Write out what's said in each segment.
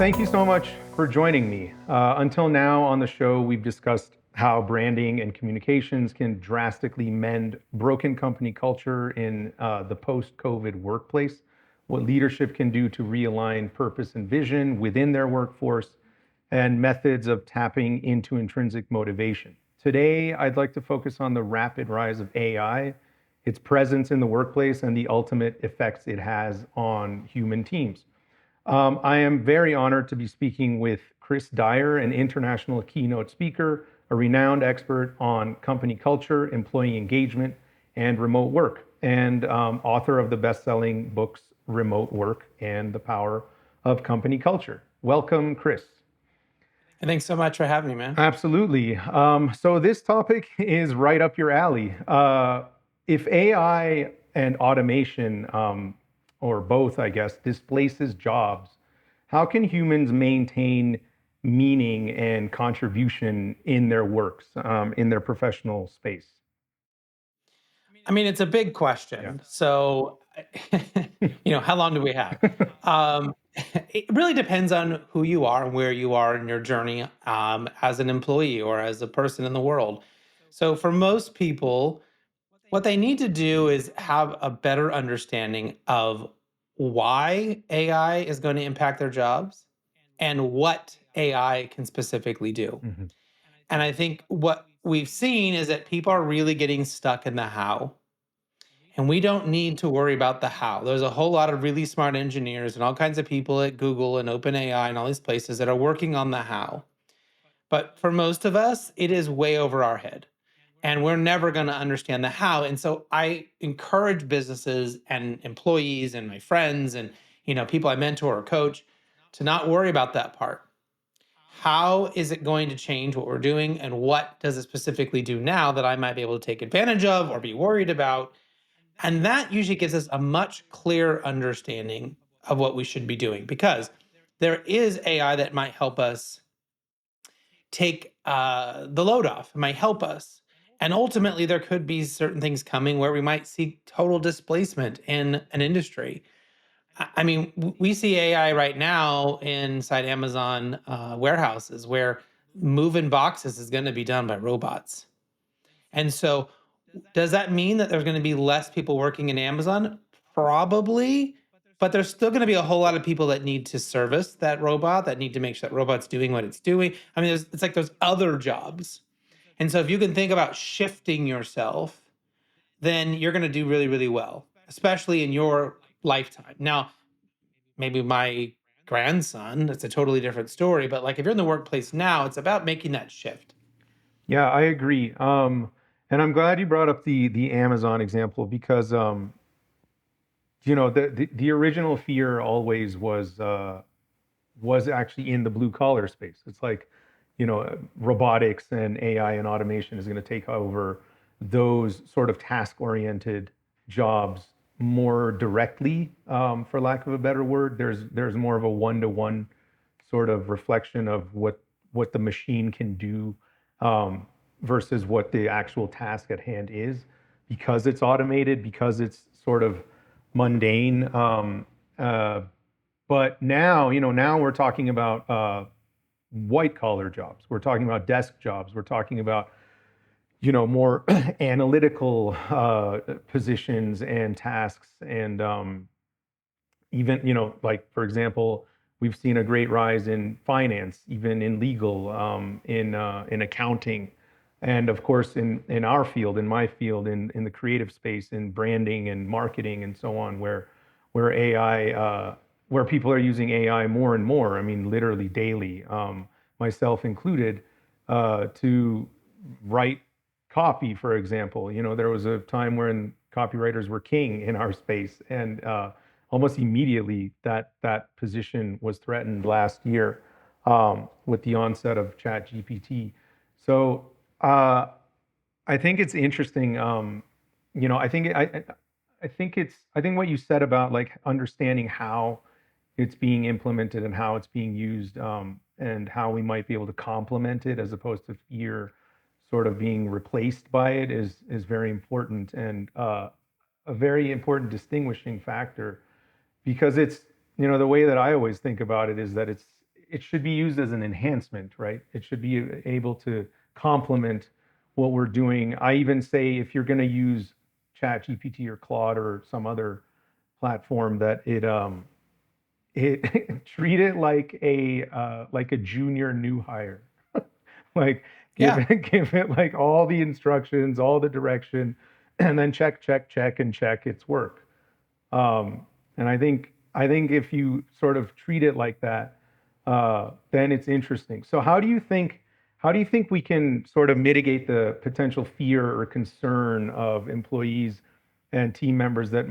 thank you so much for joining me. Until now on the show, we've discussed how branding and communications can drastically mend broken company culture in the post-COVID workplace, what leadership can do to realign purpose and vision within their workforce, and methods of tapping into intrinsic motivation. Today, I'd like to focus on the rapid rise of AI, its presence in the workplace, and the ultimate effects it has on human teams. I am very honored to be speaking with Chris Dyer, an international keynote speaker, a renowned expert on company culture, employee engagement, and remote work, and author of the best-selling books Remote Work and the Power of Company Culture. Welcome, Chris. And thanks so much for having me, man. Absolutely. So this topic is right up your alley. If AI and automation, or both, I guess, displaces jobs, how can humans maintain meaning and contribution in their works, in their professional space? I mean, it's a big Yeah. question. So, how long do we have? Um, it really depends on who you are and where you are in your journey as an employee or as a person in the world. So, for most people, what they need to do is have a better understanding of why AI is going to impact their jobs and what AI can specifically do. Mhm. And I think what we've seen is that people are really getting stuck in the how. And we don't need to worry about the how. There's a whole lot of really smart engineers and all kinds of people at Google and OpenAI and all these places that are working on the how. But for most of us, it is way over our head. And we're never going to understand the how. And so I encourage businesses and employees and my friends and people I mentor or coach to not worry about that part. How is it going to change what we're doing and what does it specifically do now that I might be able to take advantage of or be worried about? And that usually gives us a much clearer understanding of what we should be doing because there is AI that might help us take the load off, it might help us. And ultimately, there could be certain things coming where we might see total displacement in an industry. I mean, we see AI right now inside Amazon warehouses where moving boxes is going to be done by robots. And so, does that mean that there's going to be less people working in Amazon? Probably, but there's still going to be a whole lot of people that need to service that robot, that need to make sure that robot's doing what it's doing. I mean, it's like those other jobs. And so, if you can think about shifting yourself, then you're going to do really, really well, especially in your lifetime. Now, maybe my grandson, it's a totally different story, but like if you're in the workplace now, it's about making that shift. Yeah, I agree. And I'm glad you brought up the Amazon example because the original fear always was actually in the blue collar space. It's like, robotics and AI and automation is going to take over those sort of task oriented jobs more directly, for lack of a better word. There's more of a one to one sort of reflection of what the machine can do, um, versus what the actual task at hand is, because it's automated, because it's sort of mundane. Uh, but now, now we're talking about white collar jobs. We're talking about desk jobs. We're talking about, more analytical positions and tasks. And even, like, for example, we've seen a great rise in finance, even in legal, in accounting. And of course, in our field, in my field, in the creative space, in branding and marketing and so on, where AI, where people are using AI more and more. I mean, literally daily, myself included, to write copy, for example. There was a time when copywriters were king in our space, and almost immediately that position was threatened last year, with the onset of ChatGPT. So uh, I think it's interesting. I think what you said about like understanding how it's being implemented and how it's being used, and how we might be able to complement it as opposed to fear sort of being replaced by it is very important, and a very important distinguishing factor, because it's, the way that I always think about it is that it should be used as an enhancement, right? It should be able to complement what we're doing. I even say if you're going to use ChatGPT or Claude or some other platform, that it treat it like a junior new hire. Like give Yeah. it give it like all the instructions, all the direction, and then check and check its work. And I think if you sort of treat it like that, then it's interesting. So how do you think we can sort of mitigate the potential fear or concern of employees and team members that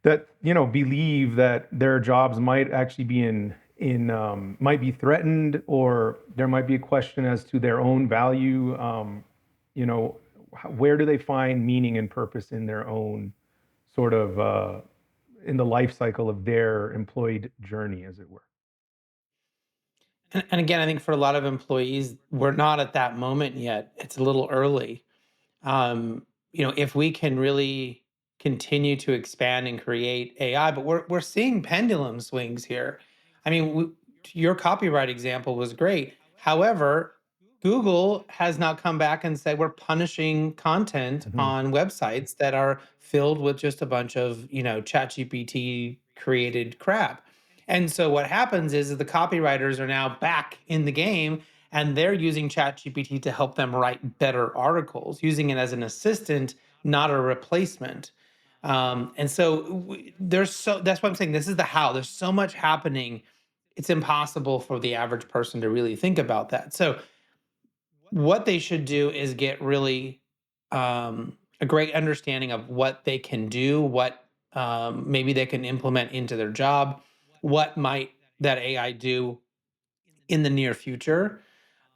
believe that their jobs might actually be might be threatened, or there might be a question as to their own value. You know, where do they find meaning and purpose in their own sort of in the life cycle of their employed journey, as it were? And again, I think for a lot of employees, we're not at that moment yet. It's a little early. If we can really continue to expand and create AI, but we're seeing pendulum swings here. I mean, your copyright example was great. However, Google has now come back and said we're punishing content Mhm. on websites that are filled with just a bunch of ChatGPT created crap. And so what happens is the copywriters are now back in the game and they're using ChatGPT to help them write better articles, using it as an assistant, not a replacement. And so that's what I'm saying. This is the how. There's so much happening. It's impossible for the average person to really think about that. So what they should do is get really a great understanding of what they can do, what maybe they can implement into their job, what might that AI do in the near future,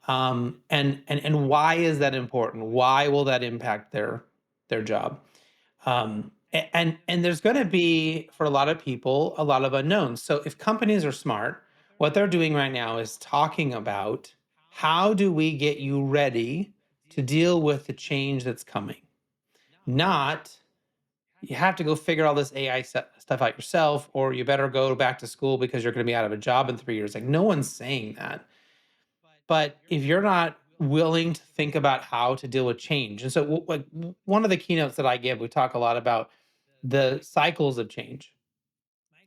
and why is that important? Why will that impact their job? And there's going to be, for a lot of people, a lot of unknowns. So if companies are smart, what they're doing right now is talking about how do we get you ready to deal with the change that's coming. Not you have to go figure all this AI stuff out yourself, or you better go back to school because you're going to be out of a job in 3 years. Like, no one's saying that. But if you're not willing to think about how to deal with change, and so one of the keynotes that I give, we talk a lot about the cycles of change.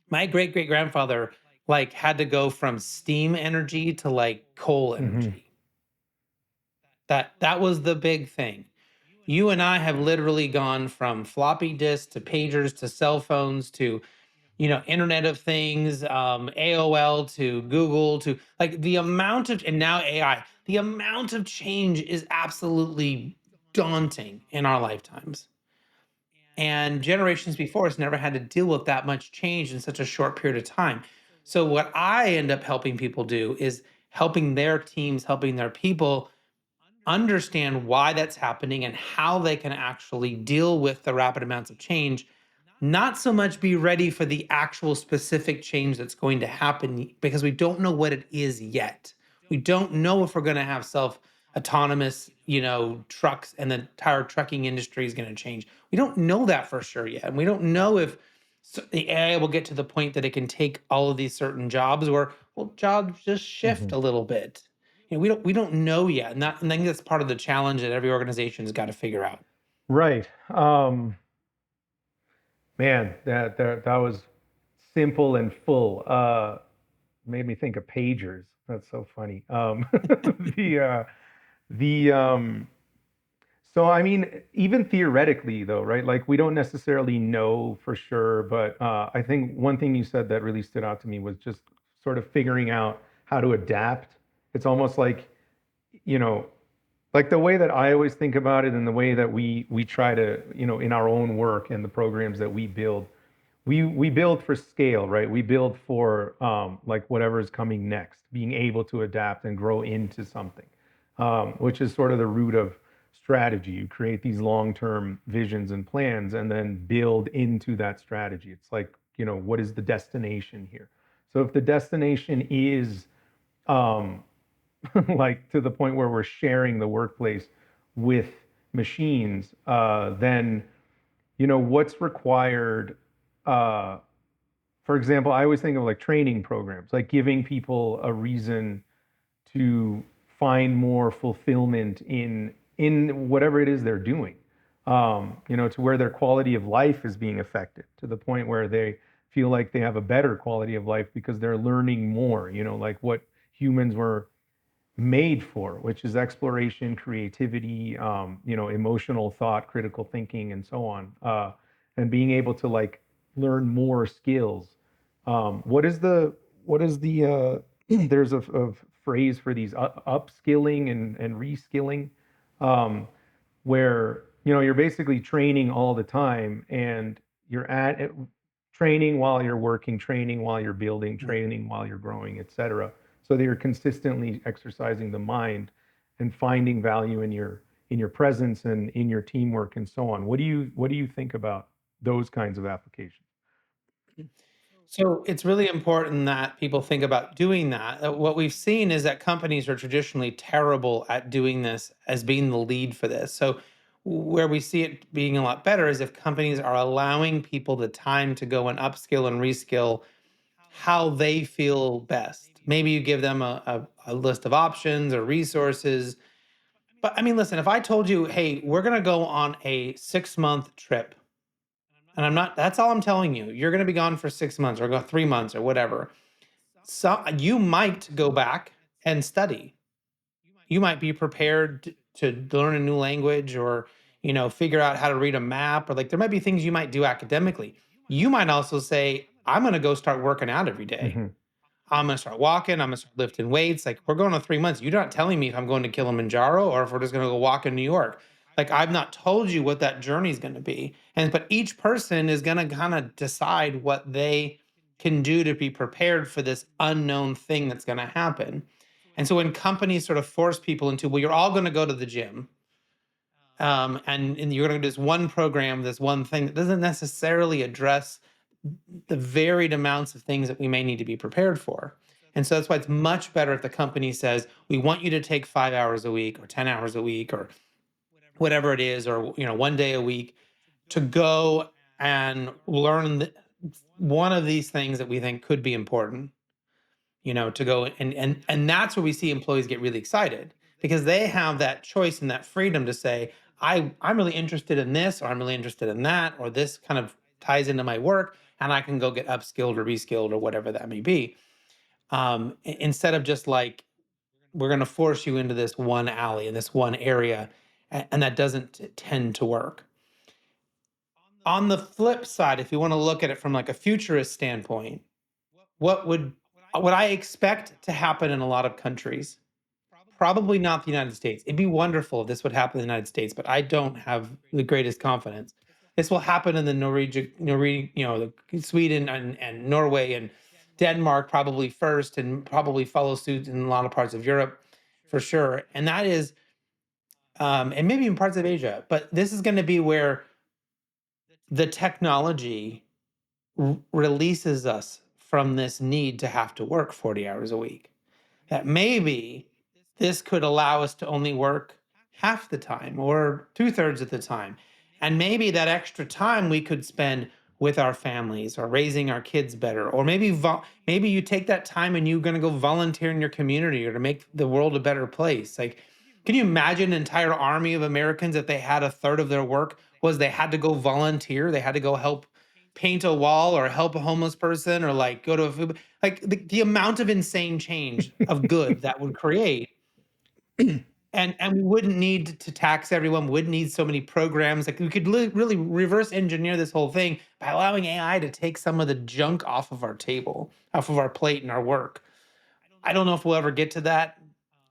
My great great grandfather like had to go from steam energy to like coal Mhm. energy. That was the big thing. You and I have literally gone from floppy disks to pagers to cell phones to Internet of Things, AOL to Google to like the amount of, and now AI, the amount of change is absolutely daunting in our lifetimes. And generations before us never had to deal with that much change in such a short period of time. So, what I end up helping people do is helping their teams, helping their people understand why that's happening and how they can actually deal with the rapid amounts of change, not so much be ready for the actual specific change that's going to happen because we don't know what it is yet. We don't know if we're going to have self autonomous, trucks and the entire trucking industry is going to change. We don't know that for sure yet. And we don't know if the AI will get to the point that it can take all of these certain jobs or well jobs just shift Mhm. a little bit. We don't know yet. And I think that's part of the challenge that every organization has got to figure out. Right. Man, that was simple and full. Made me think of pagers. That's so funny. The the So I mean, even theoretically, though, right? Like we don't necessarily know for sure, but I think one thing you said that really stood out to me was just sort of figuring out how to adapt. It's almost like, you know, like the way that I always think about it, and the way that we try to, in our own work and the programs that we build, we build for scale, right? We build for like whatever is coming next, being able to adapt and grow into something, which is sort of the root of strategy. You create these long-term visions and plans, and then build into that strategy. It's like, what is the destination here? So if the destination is um, like to the point where we're sharing the workplace with machines, then what's required. Uh, for example, I always think of like training programs, like giving people a reason to find more fulfillment in whatever it is they're doing. To where their quality of life is being affected to the point where they feel like they have a better quality of life because they're learning more, like what humans were made for, which is exploration, creativity, emotional thought, critical thinking, and so on, and being able to like learn more skills. What is the there's a phrase for these upskilling and reskilling, um, where you're basically training all the time, and you're at it, training while you're working, training while you're building, training while you're growing, etc. So that you're consistently exercising the mind and finding value in your presence and in your teamwork and so on. What do you think about those kinds of applications? So it's really important that people think about doing that. What we've seen is that companies are traditionally terrible at doing this as being the lead for this. So where we see it being a lot better is if companies are allowing people the time to go and upskill and reskill how they feel best. Maybe you give them a list of options or resources. But I mean, listen, if I told you, hey, we're going to go on a 6 month trip, and I'm not, that's all I'm telling you. You're going to be gone for 6 months or go 3 months or whatever. So you might go back and study. You might be prepared to learn a new language or, figure out how to read a map, or like there might be things you might do academically. You might also say, I'm going to go start working out every day. Hmm. I'm gonna start walking. I'm gonna start lifting weights. Like we're going on 3 months. You're not telling me if I'm going to Kilimanjaro or if we're just gonna go walk in New York. Like I've not told you what that journey is gonna be. And but each person is gonna kind of decide what they can do to be prepared for this unknown thing that's gonna happen. And so when companies sort of force people into, well, you're all gonna go to the gym, and you're gonna do this one program, this one thing that doesn't necessarily address the varied amounts of things that we may need to be prepared for. And so that's why it's much better if the company says, we want you to take 5 hours a week or 10 hours a week or whatever it is, or one day a week to go and learn one of these things that we think could be important, to go and that's where we see employees get really excited because they have that choice and that freedom to say, I'm really interested in this, or I'm really interested in that, or this kind of ties into my work, and I can go get upskilled or reskilled or whatever that may be. Instead of just like, we're going to force you into this one alley in this one area, and that doesn't tend to work. On the flip side, if you want to look at it from like a futurist standpoint, what would I expect to happen in a lot of countries? Probably not the United States. It'd be wonderful if this would happen in the United States, but I don't have the greatest confidence. This will happen in the Sweden and Norway and Denmark probably first, and probably follow suit in a lot of parts of Europe for sure. And that is, and maybe in parts of Asia. But this is going to be where the technology releases us from this need to have to work 40 hours a week. That maybe this could allow us to only work half the time or two-thirds of the time. And maybe that extra time we could spend with our families or raising our kids better. Or maybe you take that time and you're going to go volunteer in your community or to make the world a better place. Like, can you imagine an entire army of Americans if they had a third of their work was they had to go volunteer, they had to go help paint a wall or help a homeless person or like go to a food, like the amount of insane change of good that would create. And we wouldn't need to tax everyone, we wouldn't need so many programs. Like we could really reverse engineer this whole thing by allowing AI to take some of the junk off of our table, off of our plate and our work. I don't know if we'll ever get to that.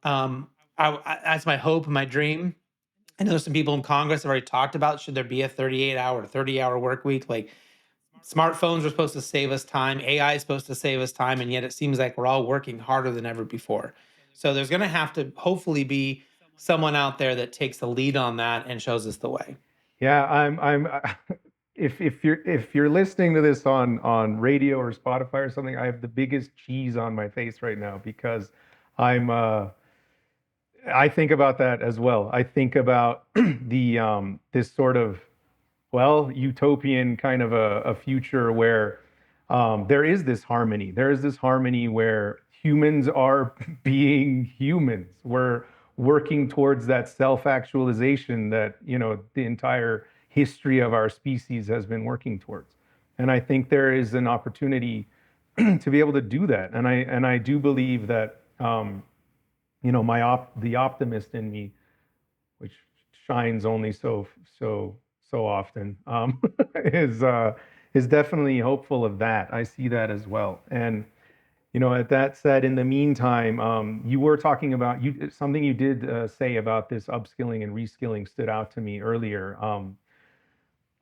That's my hope and my dream. I know some people in Congress have already talked about, should there be a 38-hour, 30-hour work week? Like, smartphones are supposed to save us time, AI is supposed to save us time, and yet it seems like we're all working harder than ever before. So there's going to have to hopefully be someone out there that takes the lead on that and shows us the way. Yeah, I'm if you're listening to this on radio or Spotify or something, I have the biggest cheese on my face right now because I'm I think about that as well. I think about the this sort of, well, utopian kind of a future where there is this harmony. There is this harmony where humans are being humans. We're working towards that self-actualization that, the entire history of our species has been working towards. And I think there is an opportunity to be able to do that. And I do believe that, the optimist in me, which shines only so often, is is definitely hopeful of that. I see that as well. And at that said, in the meantime, you were talking about something you did say about this upskilling and reskilling stood out to me earlier.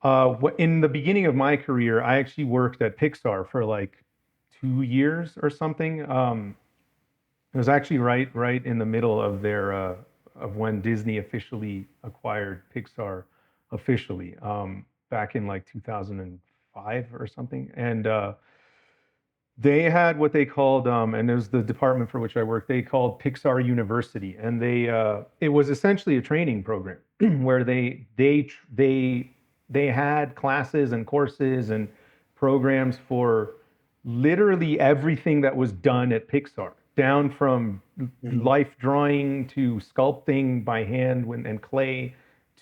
In the beginning of my career, I actually worked at Pixar for like 2 years or something. It was actually right in the middle of their of when Disney officially acquired Pixar officially, back in like 2005 or something. And they had what they called, and it was the department for which I worked, they called Pixar University. And it was essentially a training program where they had classes and courses and programs for literally everything that was done at Pixar, down from Mhm. life drawing to sculpting by hand and clay,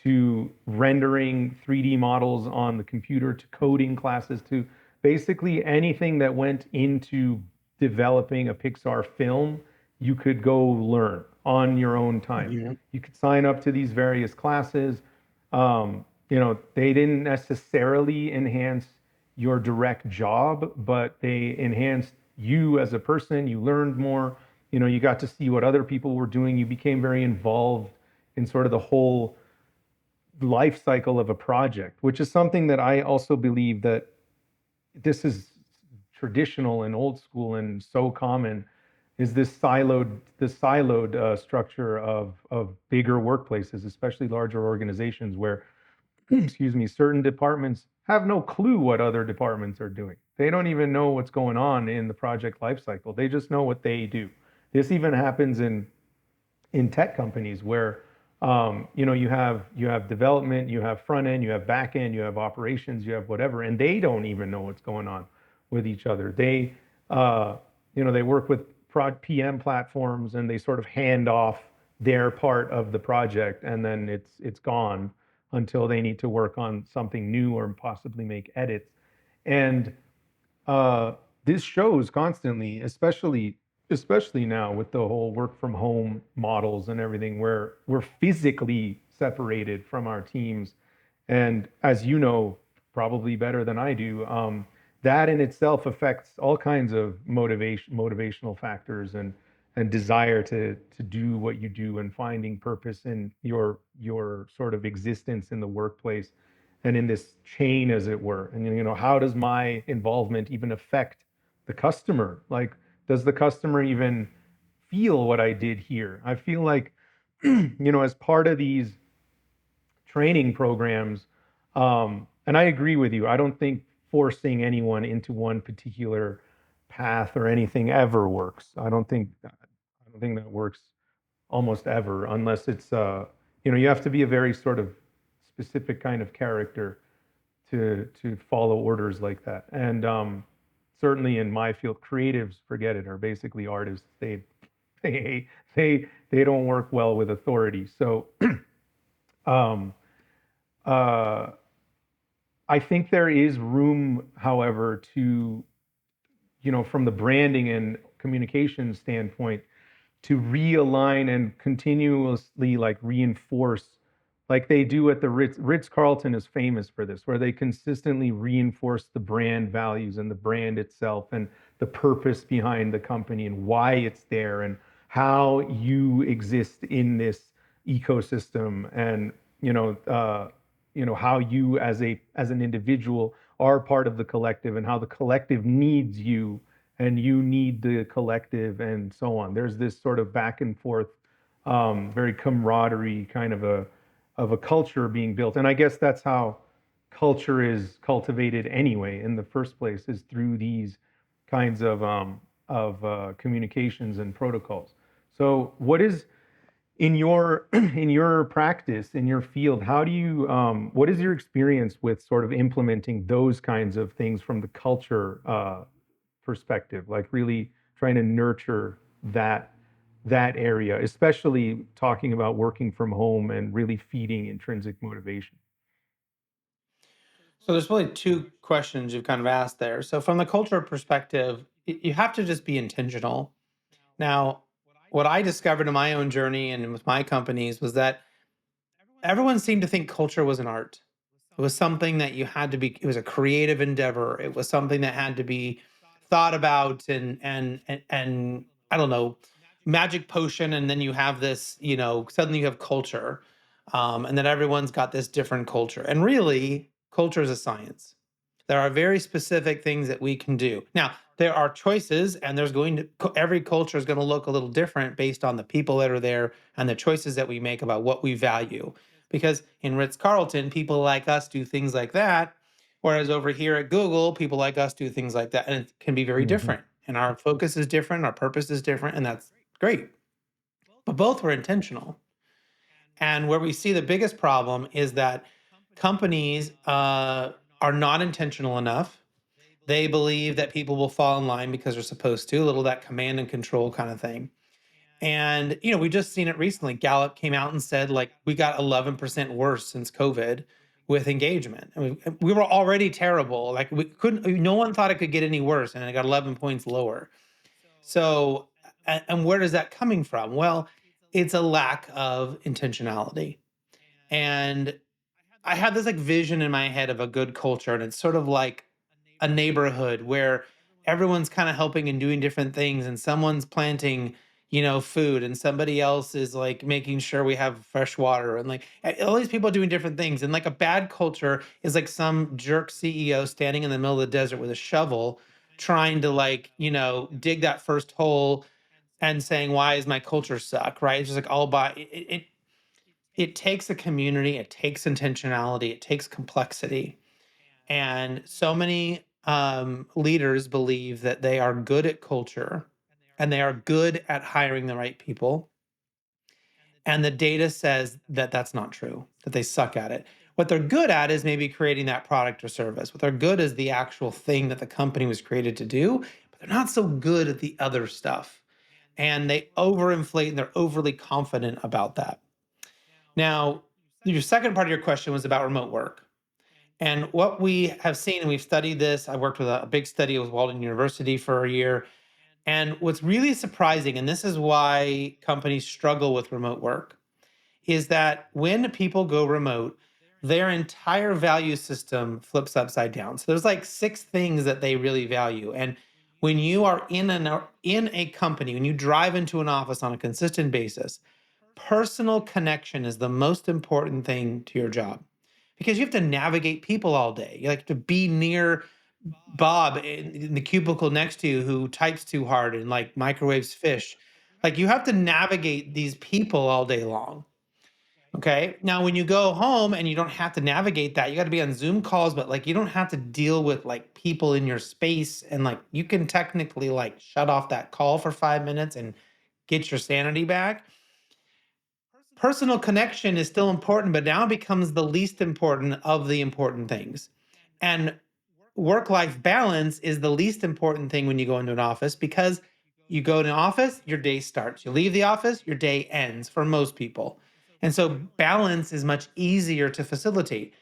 to rendering 3D models on the computer, to coding classes, to basically anything that went into developing a Pixar film, you could go learn on your own time. Mhm. You could sign up to these various classes. They didn't necessarily enhance your direct job, but they enhanced you as a person. You learned more. You got to see what other people were doing. You became very involved in sort of the whole life cycle of a project, which is something that I also believe that this is traditional and old school and so common, is this siloed structure of bigger workplaces, especially larger organizations where excuse me, certain departments have no clue what other departments are doing. They don't even know what's going on in the project lifecycle. They just know what they do. This even happens in tech companies where, you have development, you have front end, you have back end, you have operations, you have whatever, and they don't even know what's going on with each other. Uh, they work with prod PM platforms, and they sort of hand off their part of the project, and then it's gone until they need to work on something new or possibly make edits. And uh, this shows constantly, especially now with the whole work from home models and everything, where we're physically separated from our teams. And as you know, probably better than I do, that in itself affects all kinds of motivational factors and desire to do what you do and finding purpose in your sort of existence in the workplace and in this chain, as it were. And how does my involvement even affect the customer? Like, does the customer even feel what I did here? I feel like, as part of these training programs, and I agree with you. I don't think forcing anyone into one particular path or anything ever works. I don't think that works almost ever, unless it's you have to be a very sort of specific kind of character to follow orders like that. And certainly in my field, creatives, forget it, are basically artists. They they don't work well with authority. So um, uh, I think there is room, however, to, from the branding and communication standpoint, to realign and continuously like reinforce, like they do at the Ritz Carlton is famous for this, where they consistently reinforce the brand values and the brand itself and the purpose behind the company and why it's there and how you exist in this ecosystem. And how you as an individual are part of the collective, and how the collective needs you and you need the collective, and so on. There's this sort of back and forth, very camaraderie kind of a culture being built. And I guess that's how culture is cultivated anyway in the first place, is through these kinds of communications and protocols. So what is in your in your practice, in your field, how do you what is your experience with sort of implementing those kinds of things from the culture perspective, like really trying to nurture that that area, especially talking about working from home and really feeding intrinsic motivation? So there's really two questions you've kind of asked there. So from the culture perspective, you have to just be intentional. Now, what I discovered in my own journey and with my companies was that everyone seemed to think culture was an art. It was something that you had to be, it was a creative endeavor. It was something that had to be thought about and I don't know, magic potion, and then you have this, suddenly you have culture. And then everyone's got this different culture. And really, culture is a science. There are very specific things that we can do. Now, there are choices, and every culture is going to look a little different based on the people that are there and the choices that we make about what we value. Because in Ritz Carlton, people like us do things like that. Whereas over here at Google, people like us do things like that. And it can be very Hmm. different. And our focus is different, our purpose is different, and that's great. But both were intentional. And where we see the biggest problem is that companies are not intentional enough. They believe that people will fall in line because they're supposed to, a little that command and control kind of thing. And we just seen it recently. Gallup came out and said like we got 11% worse since COVID with engagement. I mean, we were already terrible. Like we couldn't. No one thought it could get any worse, and it got 11 points lower. So, and where is that coming from? Well, it's a lack of intentionality. And I have this like vision in my head of a good culture, and it's sort of like a neighborhood where everyone's kind of helping and doing different things, and someone's planting, food, and somebody else is like making sure we have fresh water, and like all these people are doing different things. And like a bad culture is like some jerk CEO standing in the middle of the desert with a shovel, trying to like dig that first hole and saying, "Why is my culture suck?" Right? It's just like all by it takes a community, it takes intentionality, it takes complexity. And so many leaders believe that they are good at culture and they are good at hiring the right people. And the data says that that's not true, that they suck at it. What they're good at is maybe creating that product or service. What they're good is the actual thing that the company was created to do, but they're not so good at the other stuff. And they overinflate and they're overly confident about that. Now, your second part of your question was about remote work. And what we have seen, and we've studied this, I worked with a big study with Walden University for a year. And what's really surprising, and this is why companies struggle with remote work, is that when people go remote, their entire value system flips upside down. So there's like six things that they really value. And when you are in a company, when you drive into an office on a consistent basis, personal connection is the most important thing to your job because you have to navigate people all day. You like to be near Bob in the cubicle next to you who types too hard and like microwaves fish. Like you have to navigate these people all day long. Okay. Now, when you go home and you don't have to navigate that, you got to be on Zoom calls, but like you don't have to deal with like people in your space. And like you can technically like shut off that call for 5 minutes and get your sanity back. Personal connection is still important, but now becomes the least important of the important things. And work life balance is the least important thing when you go into an office because you go to an office, your day starts. You leave the office, your day ends for most people. And so balance is much easier to facilitate.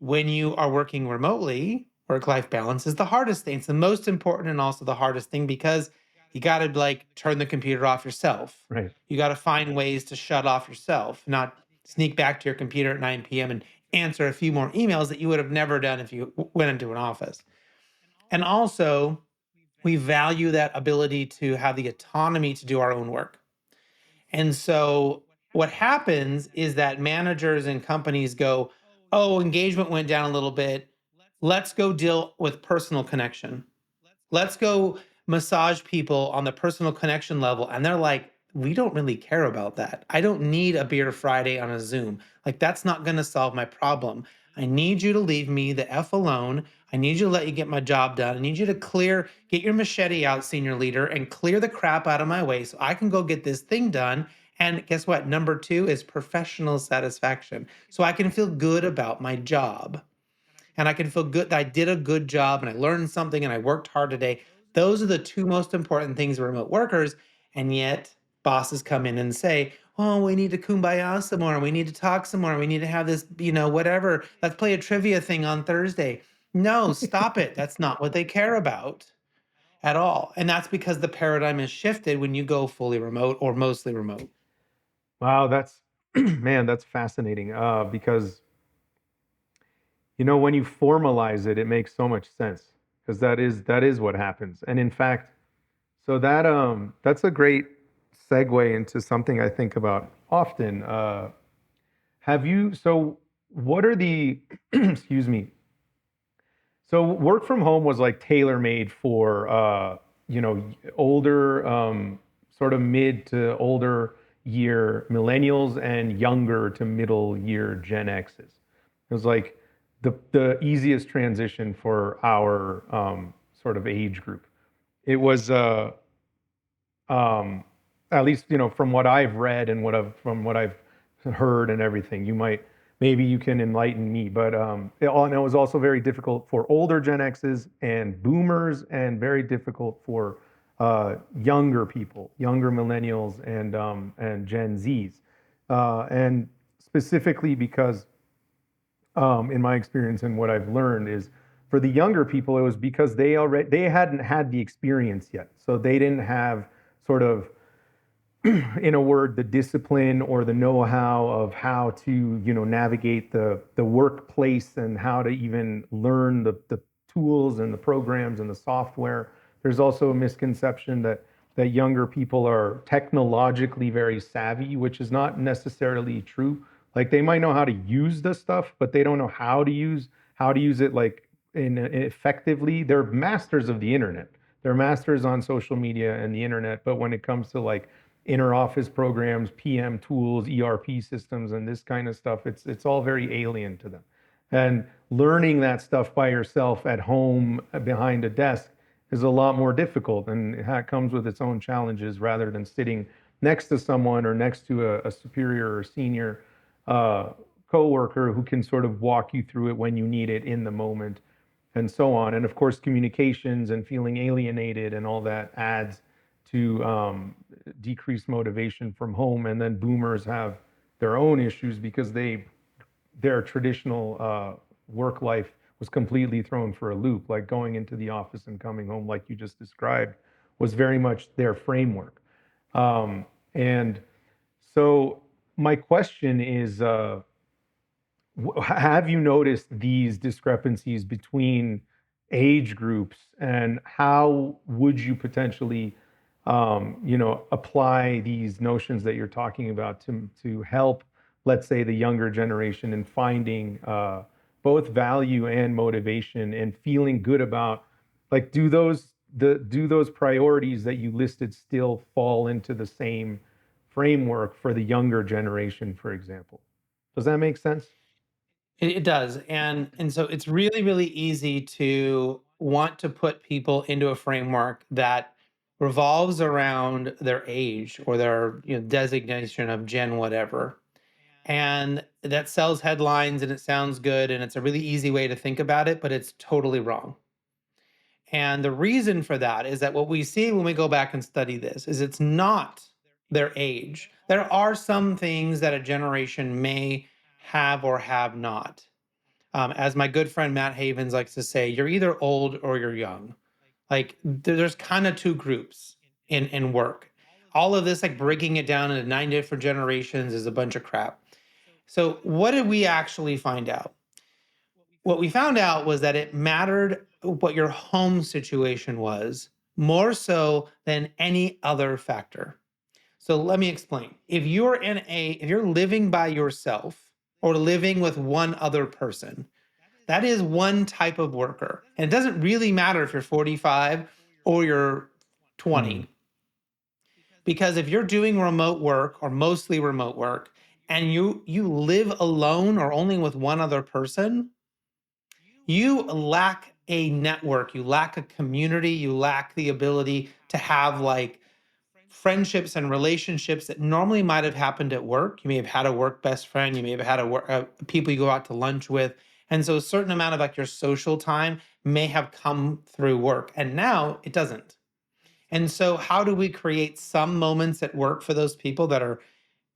When you are working remotely, work life balance is the hardest thing. It's the most important and also the hardest thing because you got to like turn the computer off yourself. Right. You got to find ways to shut off yourself, not sneak back to your computer at 9 p.m. and answer a few more emails that you would have never done if you went into an office. And also, we value that ability to have the autonomy to do our own work. And so what happens is that managers and companies go, "Oh, engagement went down a little bit. Let's go deal with personal connection. Let's go massage people on the personal connection level." And they're like, "We don't really care about that. I don't need a beer Friday on a Zoom. Like, that's not going to solve my problem. I need you to leave me the F alone. I need you to let you get my job done. I need you to get your machete out, senior leader, and clear the crap out of my way so I can go get this thing done. And guess what? Number two is professional satisfaction. So I can feel good about my job and I can feel good that I did a good job and I learned something and I worked hard today. Those are the two most important things of remote workers. And yet bosses come in and say, oh, we need to kumbaya some more. We need to talk some more. We need to have this, whatever. Let's play a trivia thing on Thursday. No, stop it. That's not what they care about at all. And that's because the paradigm is shifted when you go fully remote or mostly remote. Wow, that's man, that's fascinating. Because when you formalize it, it makes so much sense because that is what happens. And in fact, so that's a great segue into something I think about often. Have you so what are the excuse me. So work from home was like tailor made for older sort of mid to older year millennials and younger to middle year Gen X's. It was like the easiest transition for our sort of age group. It was um, at least from what I've read and from what I've heard and everything. Maybe you can enlighten me, but and it was also very difficult for older Gen X's and Boomers, and very difficult for younger people, younger millennials and Gen Zs, and specifically because in my experience and what I've learned is for the younger people, it was because they hadn't had the experience yet, so they didn't have sort of in a word, the discipline or the know-how of how to, navigate the workplace and how to even learn the tools and the programs and the software. There's also a misconception that younger people are technologically very savvy, which is not necessarily true. Like they might know how to use the stuff, but they don't know how to use it like in effectively. They're masters of the internet. They're masters on social media and the internet, but when it comes to like inner office programs, PM tools, ERP systems, and this kind of stuff, it's all very alien to them. And learning that stuff by yourself at home behind a desk is a lot more difficult, and it comes with its own challenges rather than sitting next to someone or next to a superior or senior uh, coworker who can sort of walk you through it when you need it in the moment and so on. And of course, communications and feeling alienated and all that adds to decreased motivation from home. And then Boomers have their own issues because their traditional work life was completely thrown for a loop. Like going into the office and coming home, like you just described, was very much their framework. And so my question is, have you noticed these discrepancies between age groups, and how would you potentially apply these notions that you're talking about to help, let's say, the younger generation in finding both value and motivation and feeling good about, like, do those priorities that you listed still fall into the same framework for the younger generation, for example? Does that make sense? It does. And so it's really, really easy to want to put people into a framework that revolves around their age or their designation of gen whatever. And that sells headlines and it sounds good and it's a really easy way to think about it, but it's totally wrong. And the reason for that is that what we see when we go back and study this is it's not their age. There are some things that a generation may have or have not. As my good friend Matt Havens likes to say, you're either old or you're young. Like there's kind of two groups in work. All of this, like breaking it down into 9 different generations, is a bunch of crap. So what did we actually find out? What we found out was that it mattered what your home situation was more so than any other factor. So let me explain. If you're living by yourself or living with one other person, that is one type of worker. And it doesn't really matter if you're 45 or you're Hmm. 20. Because if you're doing remote work or mostly remote work and you live alone or only with one other person, you lack a network, you lack a community, you lack the ability to have like friendships and relationships that normally might have happened at work. You may have had a work best friend, you may have had people you go out to lunch with. And so a certain amount of like your social time may have come through work. And now it doesn't. And so how do we create some moments at work for those people that are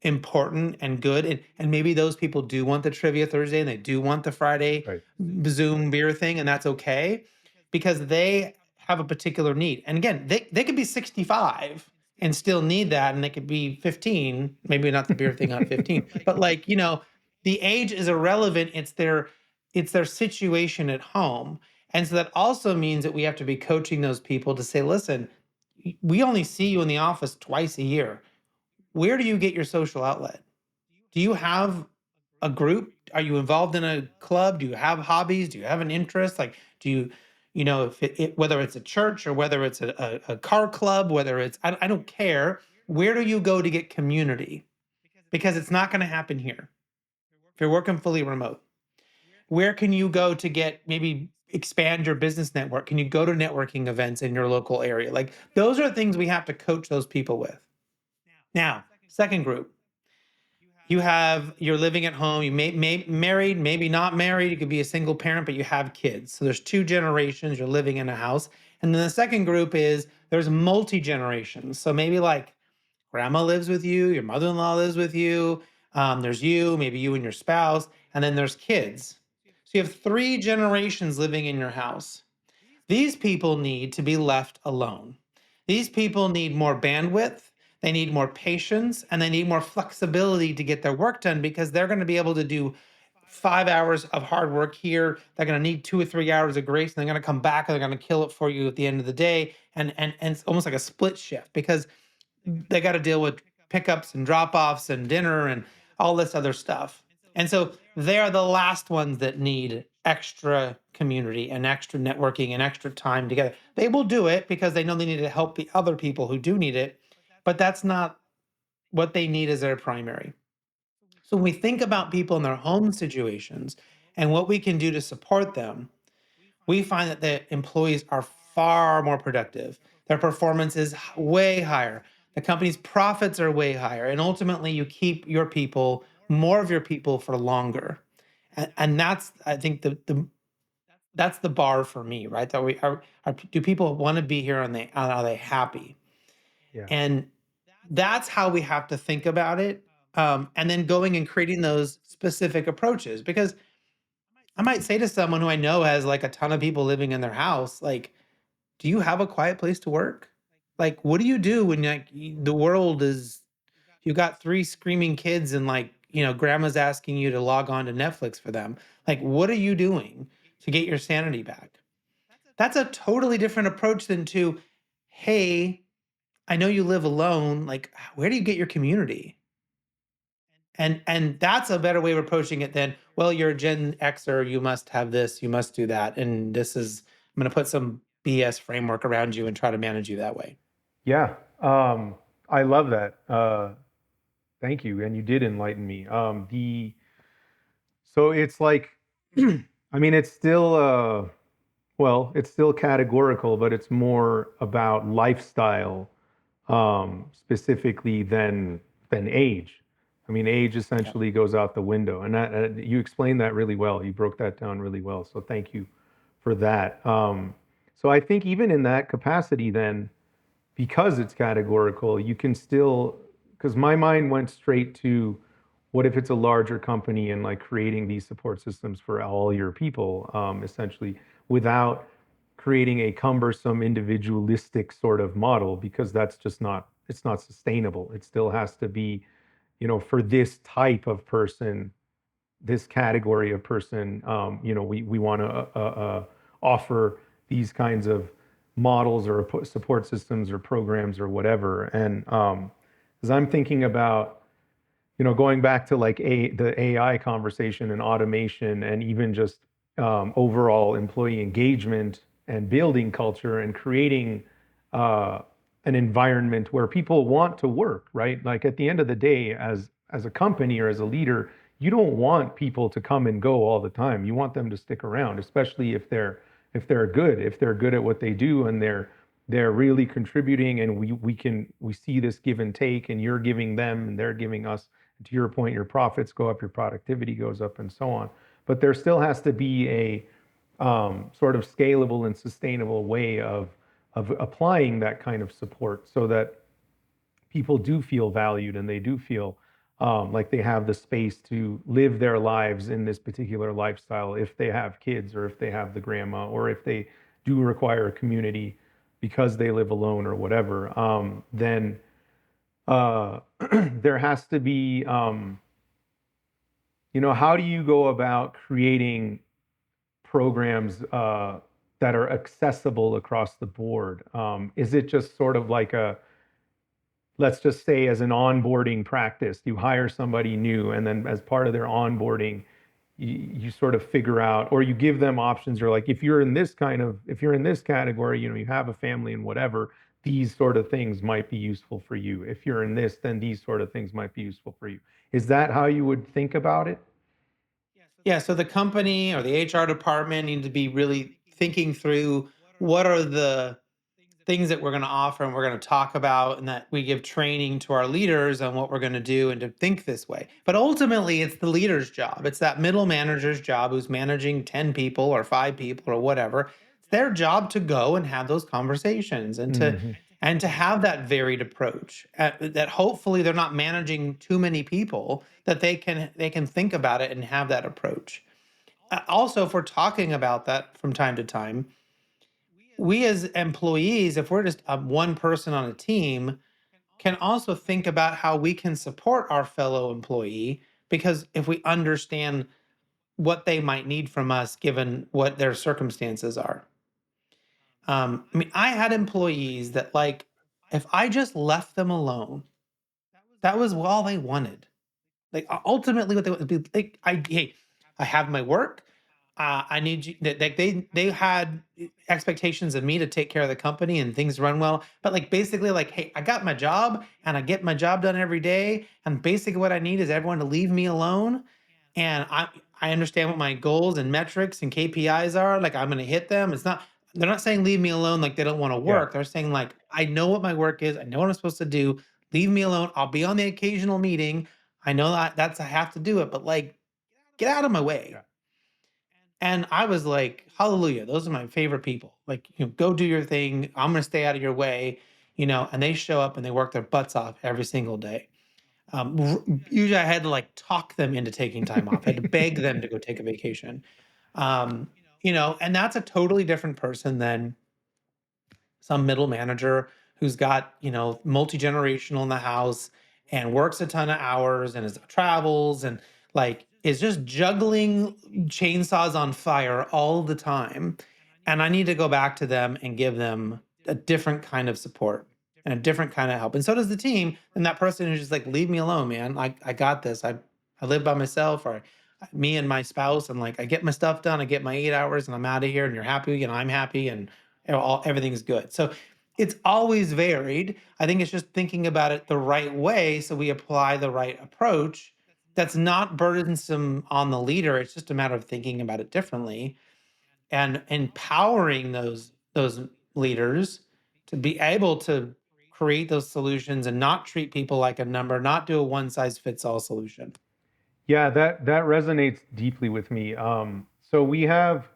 important and good? And maybe those people do want the trivia Thursday and they do want the Friday Right. Zoom beer thing, and that's okay because they have a particular need. And again, they could be 65 and still need that, and they could be 15, maybe not the beer thing on 15, but like, the age is irrelevant. It's their situation at home. And so that also means that we have to be coaching those people to say, listen, we only see you in the office twice a year. Where do you get your social outlet? Do you have a group? Are you involved in a club? Do you have hobbies? Do you have an interest? Like, do you, if whether it's a church or whether it's a car club, whether it's, I don't care. Where do you go to get community? Because it's not going to happen here if you're working fully remote. Where can you go to get maybe expand your business network? Can you go to networking events in your local area? Like, those are things we have to coach those people with. Now, second group, you're living at home, you may married, maybe not married, you could be a single parent, but you have kids. So there's two generations, you're living in a house. And then the second group is there's multi-generations. So maybe like grandma lives with you, your mother-in-law lives with you, there's you, maybe you and your spouse, and then there's kids. So you have three generations living in your house. These people need to be left alone. These people need more bandwidth, they need more patience, and they need more flexibility to get their work done because they're going to be able to do 5 hours of hard work here. They're going to need 2 or 3 hours of grace, and they're going to come back and they're going to kill it for you at the end of the day. And it's almost like a split shift because they got to deal with pickups and drop-offs and dinner and all this other stuff. And so they're the last ones that need extra community and extra networking and extra time together. They will do it because they know they need to help the other people who do need it, but that's not what they need as their primary. So when we think about people in their home situations and what we can do to support them, we find that the employees are far more productive. Their performance is way higher. The company's profits are way higher. And ultimately, you keep your people, more of your people for longer. And that's, I think, that's the bar for me, right? That do people want to be here and are they happy? Yeah. And that's how we have to think about it. And then going and creating those specific approaches. Because I might say to someone who I know has like a ton of people living in their house, like, do you have a quiet place to work? Like, what do you do when like the world is, you got three screaming kids and like, grandma's asking you to log on to Netflix for them? Like, what are you doing to get your sanity back? That's a totally different approach than to, hey, I know you live alone. Like, where do you get your community? And that's a better way of approaching it than, well, you're a Gen Xer, you must have this, you must do that. And I'm going to put some BS framework around you and try to manage you that way. Yeah. I love that. Thank you. And you did enlighten me. So it's like, I mean, it's still, well, it's still categorical, but it's more about lifestyle, specifically than age. I mean, age Yeah. essentially goes out the window, and you explained that really well. You broke that down really well. So thank you for that. So I think even in that capacity, then, because it's categorical, you can still, because my mind went straight to what if it's a larger company and like creating these support systems for all your people, essentially, without creating a cumbersome individualistic sort of model, because that's just not, it's not sustainable. It still has to be, for this type of person, this category of person, we want to offer these kinds of models or support systems or programs or whatever. And as I'm thinking about, going back to like the AI conversation and automation and even just overall employee engagement and building culture and creating an environment where people want to work, right? Like at the end of the day, as a company or as a leader, you don't want people to come and go all the time. You want them to stick around, especially if they're good at what they do and they're really contributing, and we see this give and take, and you're giving them and they're giving us. To your point, your profits go up, your productivity goes up, and so on. But there still has to be a sort of scalable and sustainable way of applying that kind of support so that people do feel valued and they do feel like they have the space to live their lives in this particular lifestyle if they have kids or if they have the grandma or if they do require a community because they live alone or whatever. Then there has to be, how do you go about creating programs that are accessible across the board? Is it just sort of like let's just say as an onboarding practice, you hire somebody new, and then as part of their onboarding, you sort of figure out, or you give them options. Or like, if you're in this category, you have a family and whatever, these sort of things might be useful for you. If you're in this, then these sort of things might be useful for you. Is that how you would think about it? Yeah, so the company or the HR department need to be really thinking through what are the things that we're going to offer and we're going to talk about, and that we give training to our leaders on what we're going to do and to think this way. But ultimately, it's the leader's job. It's that middle manager's job who's managing 10 people or 5 people or whatever. It's their job to go and have those conversations Hmm. and to have that varied approach, that hopefully they're not managing too many people, that they can think about it and have that approach. Also, if we're talking about that from time to time, we as employees, if we're just one person on a team, can also think about how we can support our fellow employee, because if we understand what they might need from us given what their circumstances are. I mean, I had employees that, like, if I just left them alone, that was all they wanted. Like, ultimately, what they would be like, hey, I have my work. I need you. They had expectations of me to take care of the company and things run well. But like, basically, like, hey, I got my job and I get my job done every day. And basically, what I need is everyone to leave me alone. And I understand what my goals and metrics and KPIs are. Like, I'm going to hit them. It's not. They're not saying leave me alone like they don't want to Yeah. work. They're saying, like, I know what my work is. I know what I'm supposed to do. Leave me alone. I'll be on the occasional meeting. I know that I have to do it, but like, get out of my way. Yeah. And I was like, hallelujah, those are my favorite people. Like, go do your thing. I'm going to stay out of your way, and they show up and they work their butts off every single day. Usually I had to like talk them into taking time off. I had to beg them to go take a vacation. Um, and that's a totally different person than some middle manager who's got, multi-generational in the house and works a ton of hours and travels and like is just juggling chainsaws on fire all the time. And I need to go back to them and give them a different kind of support and a different kind of help. And so does the team. And that person who's just like, leave me alone, man. I got this. I live by myself, or me and my spouse, and like I get my stuff done. I get my 8 hours and I'm out of here, and you're happy and I'm happy, and everything's good. So it's always varied. I think it's just thinking about it the right way so we apply the right approach that's not burdensome on the leader. It's just a matter of thinking about it differently and empowering those leaders to be able to create those solutions and not treat people like a number, not do a one size fits all solution. Yeah, that resonates deeply with me. So we have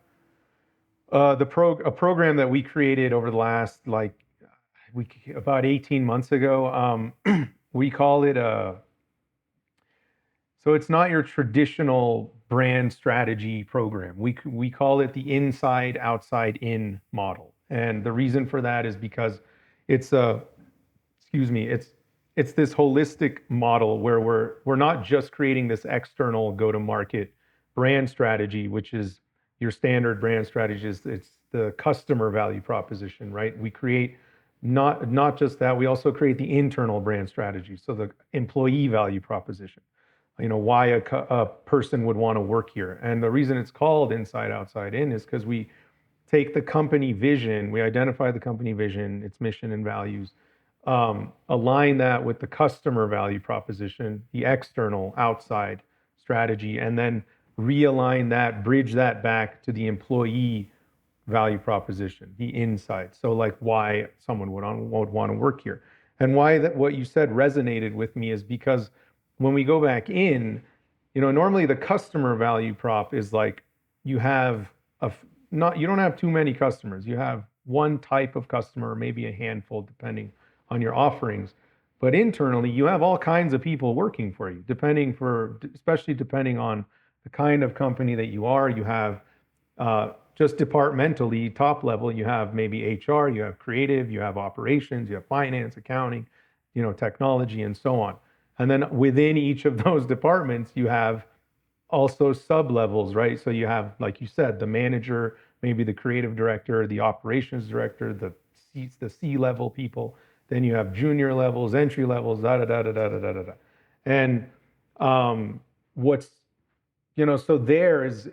a program that we created over the last about 18 months ago. We call it so it's not your traditional brand strategy program. We call it the inside outside in model, and the reason for that is because it's a excuse me, it's this holistic model where we're not just creating this external go to market brand strategy, which is your standard brand strategy. It's the customer value proposition, right? We create not just that, we also create the internal brand strategy, so the employee value proposition. Why a person would want to work here. And the reason it's called inside outside in is because we take the company vision, we identify the company vision, its mission and values, align that with the customer value proposition, the external outside strategy, and then realign that, bridge that back to the employee value proposition, the inside. So like why someone would want to work here. And why that what you said resonated with me is because when we go back in, normally the customer value prop is like you have not you don't have too many customers. You have one type of customer, maybe a handful, depending on your offerings. But internally, you have all kinds of people working for you, especially depending on the kind of company that you are. You have just departmentally, top level, you have maybe HR, you have creative, you have operations, you have finance, accounting, technology, and so on. And then within each of those departments, you have also sub levels, right? So you have, like you said, the manager, maybe the creative director, the operations director, the C level people. Then you have junior levels, entry levels, da da da da da da da da. And what's so there is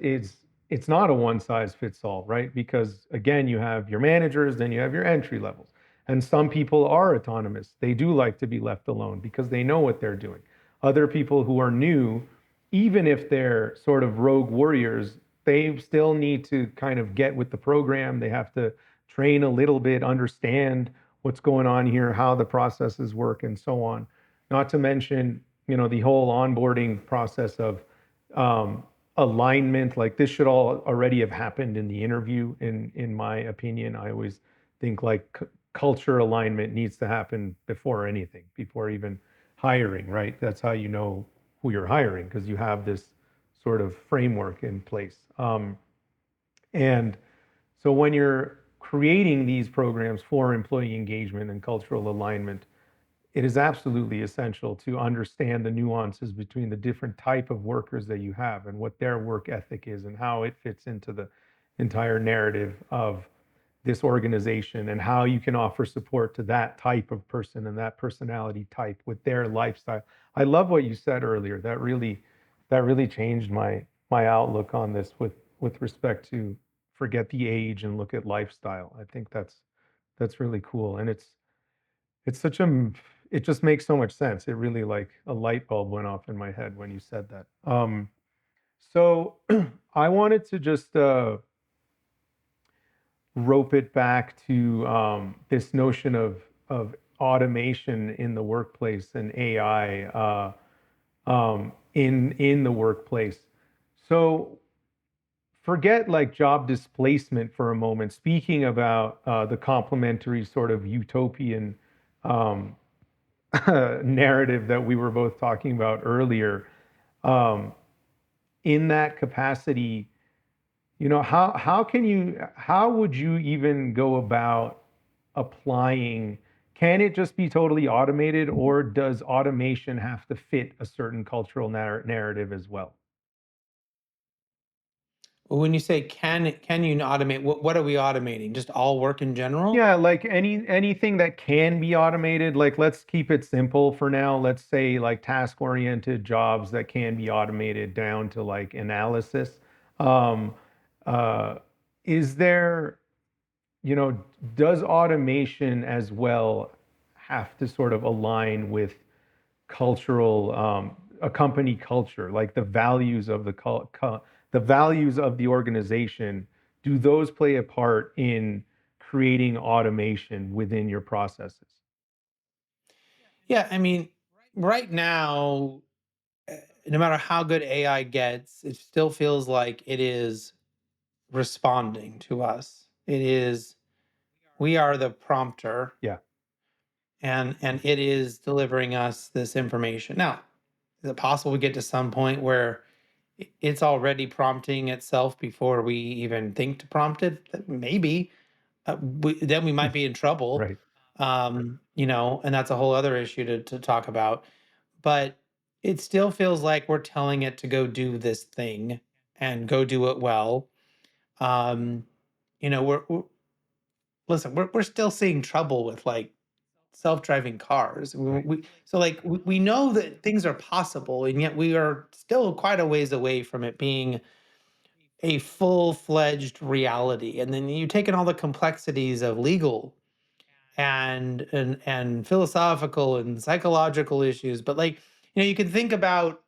it's not a one size fits all, right? Because again, you have your managers, then you have your entry levels. And some people are autonomous. They do like to be left alone because they know what they're doing. Other people who are new, even if they're sort of rogue warriors, they still need to kind of get with the program. They have to train a little bit, understand what's going on here, how the processes work, and so on. Not to mention, the whole onboarding process of alignment. Like this should all already have happened in the interview. In my opinion, I always think like culture alignment needs to happen before anything, before even hiring. Right? That's how you know who you're hiring because you have this sort of framework in place. And so when you're creating these programs for employee engagement and cultural alignment, it is absolutely essential to understand the nuances between the different type of workers that you have and what their work ethic is and how it fits into the entire narrative of this organization and how you can offer support to that type of person and that personality type with their lifestyle. I love what you said earlier. That really changed my outlook on this with respect to forget the age and look at lifestyle. I think that's really cool. And it's such a it just makes so much sense. It really like a light bulb went off in my head when you said that. So I wanted to just rope it back to this notion of automation in the workplace and AI in the workplace. So forget like job displacement for a moment. Speaking about the complementary sort of utopian um, narrative that we were both talking about earlier, um, in that capacity, how would you even go about applying? Can it just be totally automated, or does automation have to fit a certain cultural narrative as well? Well, when you say can you automate, what are we automating? Just all work in general? Yeah, like anything that can be automated, like let's keep it simple for now. Let's say like task-oriented jobs that can be automated down to like analysis. Um, uh, is there, you know, does automation as well have to sort of align with cultural, a company culture, like the values of the values of the organization? Do those play a part in creating automation within your processes? Yeah, I mean, right now, no matter how good AI gets, it still feels like it is responding to us. We are the prompter, Yeah, and it is delivering us this information. Now, is it possible we get to some point where it's already prompting itself before we even think to prompt it? Maybe. Then we might be in trouble. right. And that's a whole other issue to talk about. But it still feels like we're telling it to go do this thing and go do it well. Um, we're listen, we're still seeing trouble with like self-driving cars. Right. We know that things are possible, and yet we are still quite a ways away from it being a full-fledged reality. And then you take in all the complexities of legal and philosophical and psychological issues. But you can think about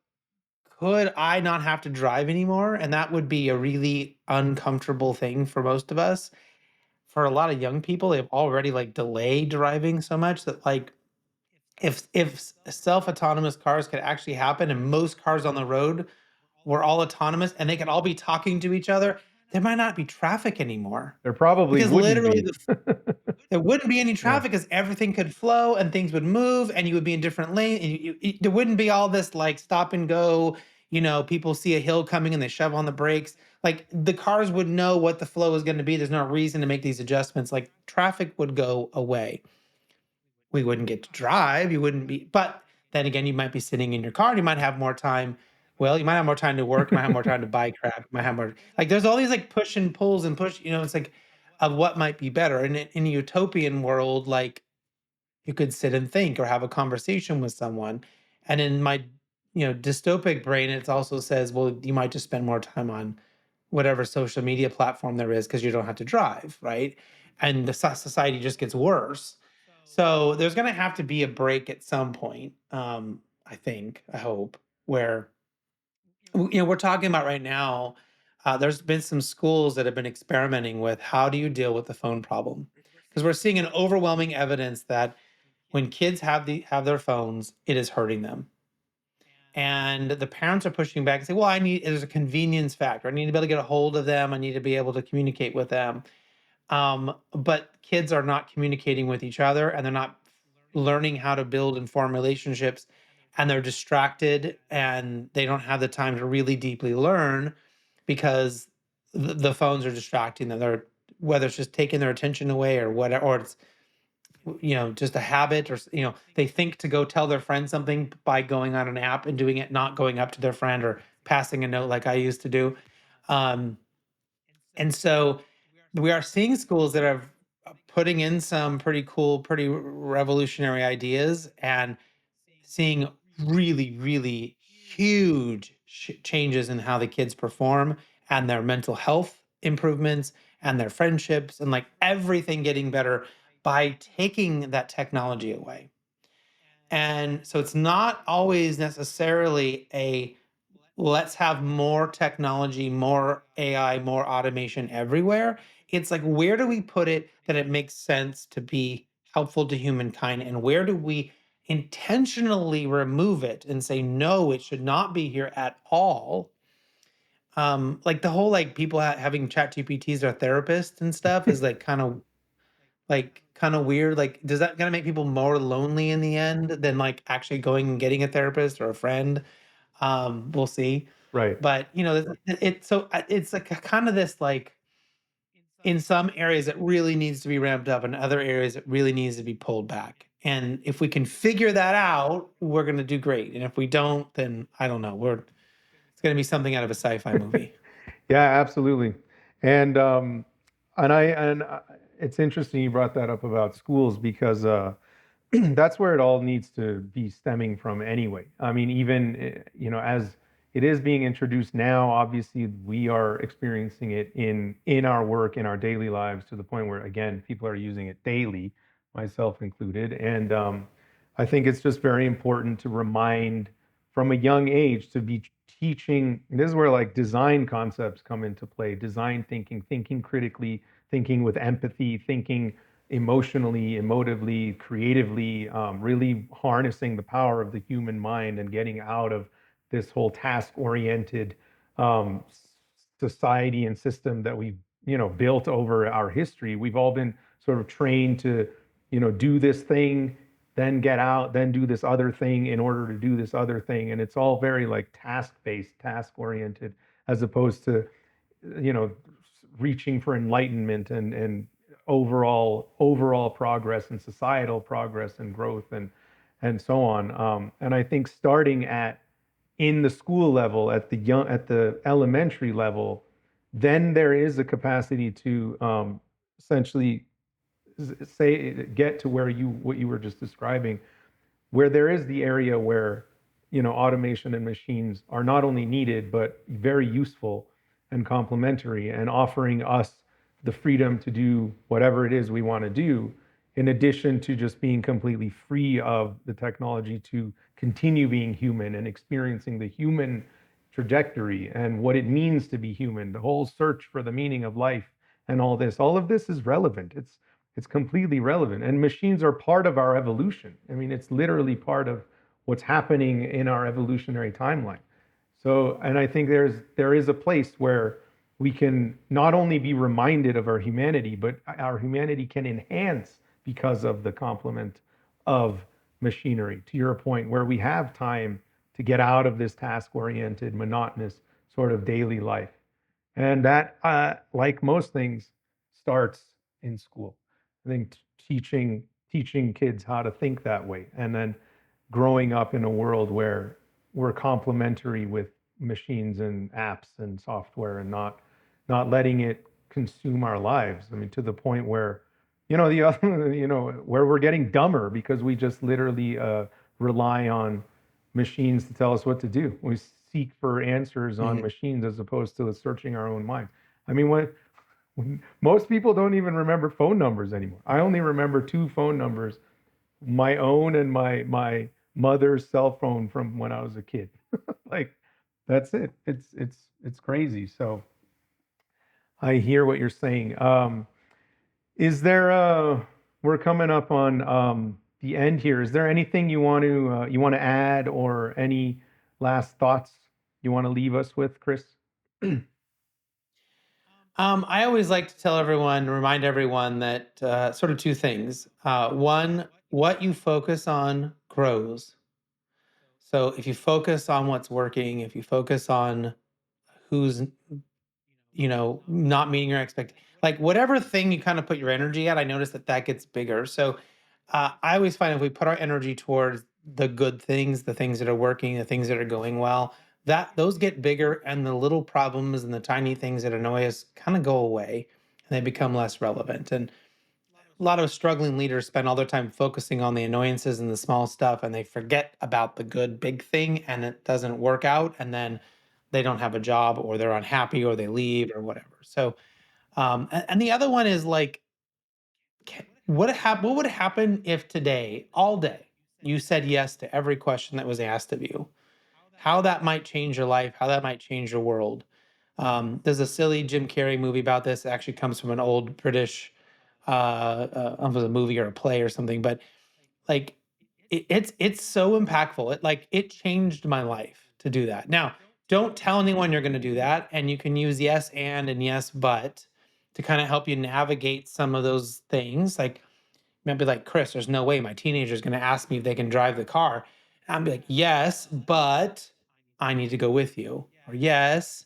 could I not have to drive anymore? And that would be a really uncomfortable thing for most of us. For a lot of young people, they've already like delayed driving so much that like if self-autonomous cars could actually happen and most cars on the road were all autonomous and they could all be talking to each other, there might not be traffic anymore. There probably Because wouldn't literally be. there wouldn't be any Yeah. traffic because everything could flow and things would move and you would be in different lanes. And there wouldn't be all this like stop and go. People see a hill coming and they shove on the brakes. Like the cars would know what the flow is going to be. There's no reason to make these adjustments. Like traffic would go away. We wouldn't get to drive. You wouldn't be, but then again, you might be sitting in your car and you might have more time. Well, you might have more time to work, you might have more time to buy crap, you might have more like there's all these like push and pulls and push, it's like of what might be better. And in a utopian world, like you could sit and think or have a conversation with someone. And in my, dystopic brain, it also says, well, you might just spend more time on whatever social media platform there is because you don't have to drive, right? And the society just gets worse. So there's going to have to be a break at some point. I think, I hope, where we're talking about right now. There's been some schools that have been experimenting with how do you deal with the phone problem because we're seeing an overwhelming evidence that when kids have their phones, it is hurting them. And the parents are pushing back and say, well, there's a convenience factor. I need to be able to get a hold of them. I need to be able to communicate with them. But kids are not communicating with each other and they're not learning how to build and form relationships and they're distracted and they don't have the time to really deeply learn because the phones are distracting them. They're whether it's just taking their attention away or whatever, or it's just a habit or they think to go tell their friend something by going on an app and doing it, not going up to their friend or passing a note like I used to do. um, and so we are seeing schools that are putting in some pretty cool, pretty revolutionary ideas and seeing really, really huge changes in how the kids perform and their mental health improvements and their friendships and like everything getting better by taking that technology away. And so it's not always necessarily a let's have more technology, more AI, more automation everywhere. It's like, where do we put it that it makes sense to be helpful to humankind? And where do we intentionally remove it and say, no, it should not be here at all? Like the whole like people having chat GPTs or therapists and stuff is kind of weird. Like, does that gonna make people more lonely in the end than like actually going and getting a therapist or a friend? We'll see. Right. But it's like kind of this like in some areas it really needs to be ramped up, in other areas it really needs to be pulled back. And if we can figure that out, we're gonna do great. And if we don't, then I don't know. It's gonna be something out of a sci-fi movie. Yeah, absolutely. And it's interesting you brought that up about schools because that's where it all needs to be stemming from anyway. I mean, even as it is being introduced now, obviously we are experiencing it in our work, in our daily lives, to the point where again people are using it daily, myself included. And I think it's just very important to remind from a young age to be teaching. This is where like design concepts come into play, design thinking, thinking critically, thinking with empathy, thinking emotionally, emotively, creatively, really harnessing the power of the human mind and getting out of this whole task-oriented um, society and system that we've built over our history. We've all been sort of trained to do this thing, then get out, then do this other thing in order to do this other thing, and it's all very like task-based, task-oriented, as opposed to you know reaching for enlightenment and overall progress and societal progress and growth and so on. And I think starting at in the school level, at the elementary level, then there is a capacity to essentially say get to where you what you were just describing, where there is the area where automation and machines are not only needed but very useful and complementary and offering us the freedom to do whatever it is we want to do, in addition to just being completely free of the technology to continue being human and experiencing the human trajectory and what it means to be human, the whole search for the meaning of life and all of this is relevant. It's completely relevant. And machines are part of our evolution. I mean, it's literally part of what's happening in our evolutionary timeline. So, and I think there is a place where we can not only be reminded of our humanity, but our humanity can enhance because of the complement of machinery. To your point, where we have time to get out of this task-oriented, monotonous sort of daily life, and that, like most things, starts in school. I think teaching kids how to think that way, and then growing up in a world where we're complementary with machines and apps and software, and not letting it consume our lives. I mean, to the point where, the other, where we're getting dumber because we just literally rely on machines to tell us what to do. We seek for answers on Mhm. machines as opposed to searching our own mind. I mean, most people don't even remember phone numbers anymore. I only remember two phone numbers, my own and my mother's cell phone from when I was a kid. Like, that's it. It's crazy. So I hear what you're saying. Is there we're coming up on the end here. Is there anything you want to add, or any last thoughts you want to leave us with, Chris? I always like to tell everyone, remind everyone that sort of two things. One, what you focus on grows. So if you focus on what's working, if you focus on who's not meeting your expectations, like whatever thing you kind of put your energy at, I notice that that gets bigger. So I always find if we put our energy towards the good things, the things that are working, the things that are going well, that those get bigger, and the little problems and the tiny things that annoy us kind of go away, and they become less relevant. And a lot of struggling leaders spend all their time focusing on the annoyances and the small stuff, and they forget about the good big thing, and it doesn't work out, and then they don't have a job, or they're unhappy, or they leave, or whatever. So and the other one is like, what would happen if today, all day, you said yes to every question that was asked of you? How that might change your life, how that might change your world. There's a silly Jim Carrey movie about this. It actually comes from an old British, I don't know if it was a movie or a play or something, but like it's so impactful. It changed my life to do that. Now, don't tell anyone you're going to do that, and you can use yes and yes but to kind of help you navigate some of those things. Like maybe like, Chris, there's no way my teenager is going to ask me if they can drive the car. And I'm be like, yes, but I need to go with you. Or yes,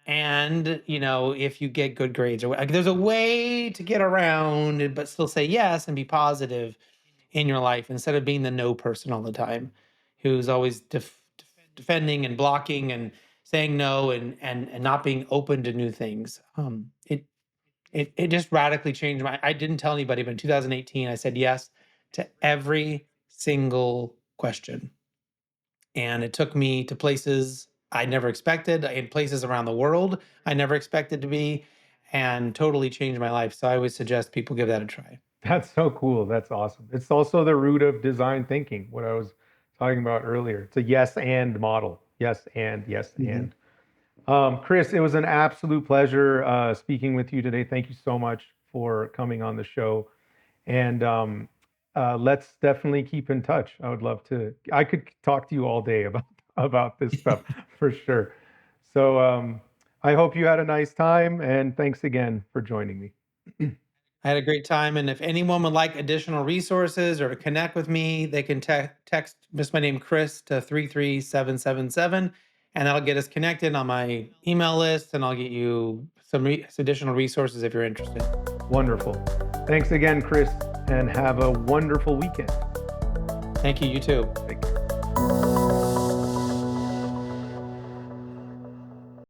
and if you get good grades, or like, there's a way to get around it, but still say yes and be positive in your life instead of being the no person all the time, who's always defending and blocking and saying no, and not being open to new things. It just radically changed my. I didn't tell anybody, but in 2018, I said yes to every single question, and it took me to places I never expected, in places around the world I never expected to be, and totally changed my life. So I always suggest people give that a try. That's so cool. That's awesome. It's also the root of design thinking, what I was talking about earlier. It's a yes and model. Yes and yes Mhm. and. Chris, it was an absolute pleasure speaking with you today. Thank you so much for coming on the show. And let's definitely keep in touch. I would love to. I could talk to you all day about this stuff for sure. So I hope you had a nice time, and thanks again for joining me. I had a great time, and if anyone would like additional resources or to connect with me, they can text just my name, Chris, to 33777, and that'll get us connected on my email list, and I'll get you some additional resources if you're interested. Wonderful. Thanks again, Chris, and have a wonderful weekend. Thank you. You too. Take care.